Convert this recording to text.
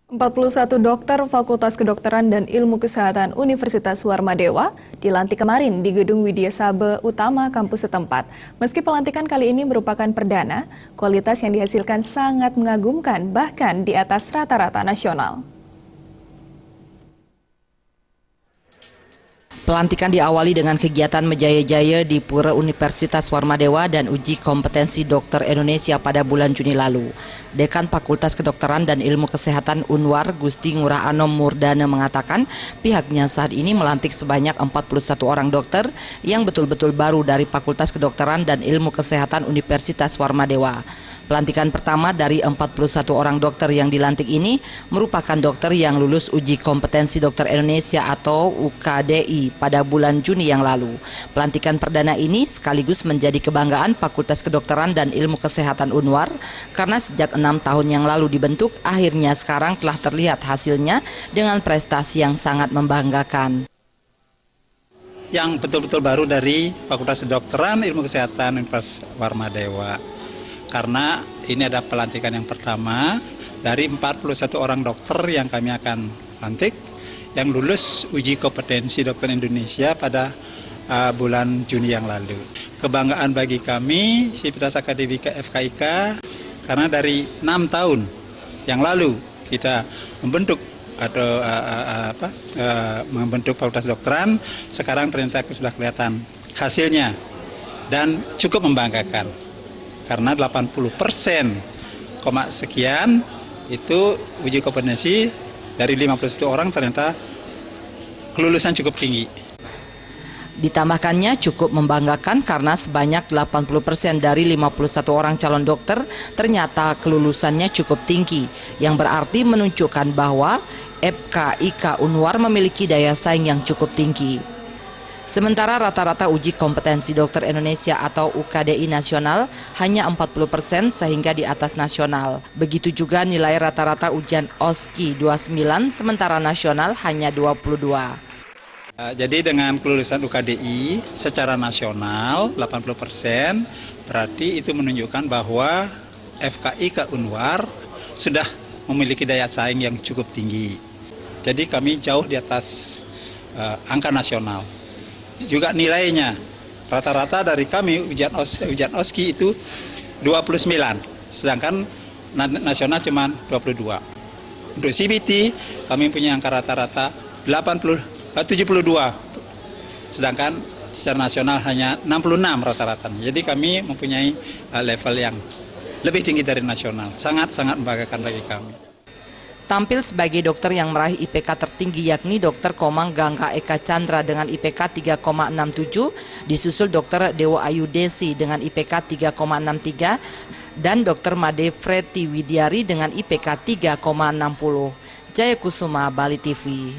41 dokter Fakultas Kedokteran dan Ilmu Kesehatan Universitas Warmadewa dilantik kemarin di Gedung Widya Sabe Utama kampus setempat. Meski pelantikan kali ini merupakan perdana, kualitas yang dihasilkan sangat mengagumkan, bahkan di atas rata-rata nasional. Pelantikan diawali dengan kegiatan menjaya-jaya di Pura Universitas Warmadewa dan uji kompetensi dokter Indonesia pada bulan Juni lalu. Dekan Fakultas Kedokteran dan Ilmu Kesehatan Unwar, Gusti Ngurah Anom Murdana mengatakan pihaknya saat ini melantik sebanyak 41 orang dokter yang betul-betul baru dari Fakultas Kedokteran dan Ilmu Kesehatan Universitas Warmadewa. Pelantikan pertama dari 41 orang dokter yang dilantik ini merupakan dokter yang lulus uji kompetensi dokter Indonesia atau UKDI pada bulan Juni yang lalu. Pelantikan perdana ini sekaligus menjadi kebanggaan Fakultas Kedokteran dan Ilmu Kesehatan Unwar karena sejak 6 tahun yang lalu dibentuk, akhirnya sekarang telah terlihat hasilnya dengan prestasi yang sangat membanggakan. Yang betul-betul baru dari Fakultas Kedokteran Ilmu Kesehatan Universitas Warmadewa. Karena ini ada pelantikan yang pertama dari 41 orang dokter yang kami akan lantik yang lulus uji kompetensi dokter Indonesia pada bulan Juni yang lalu. Kebanggaan bagi kami Sivitas Akademika FKIK karena dari 6 tahun yang lalu kita membentuk membentuk Fakultas Kedokteran, sekarang ternyata sudah kelihatan hasilnya dan cukup membanggakan. Karena 80% sekian itu uji kompetensi dari 51 orang ternyata kelulusan cukup tinggi. Ditambahkannya cukup membanggakan karena sebanyak 80% dari 51 orang calon dokter ternyata kelulusannya cukup tinggi, yang berarti menunjukkan bahwa FKIK Unwar memiliki daya saing yang cukup tinggi. Sementara rata-rata uji kompetensi dokter Indonesia atau UKDI nasional hanya 40% sehingga di atas nasional. Begitu juga nilai rata-rata ujian OSCI 29 sementara nasional hanya 22. Jadi dengan kelulusan UKDI secara nasional 80%, berarti itu menunjukkan bahwa FKIK Unwar sudah memiliki daya saing yang cukup tinggi. Jadi kami jauh di atas angka nasional. Juga nilainya rata-rata dari kami ujian OSCI itu 29, sedangkan nasional cuma 22. Untuk CBT kami punya angka rata-rata 72, sedangkan secara nasional hanya 66 rata-rata. Jadi kami mempunyai level yang lebih tinggi dari nasional, sangat-sangat membanggakan bagi kami. Tampil sebagai dokter yang meraih IPK tertinggi yakni Dr. Komang Gangga Eka Chandra dengan IPK 3,67, disusul Dr. Dewa Ayu Desi dengan IPK 3,63 dan Dr. Made Freti Widiari dengan IPK 3,60. Jaya Kusuma, Bali TV.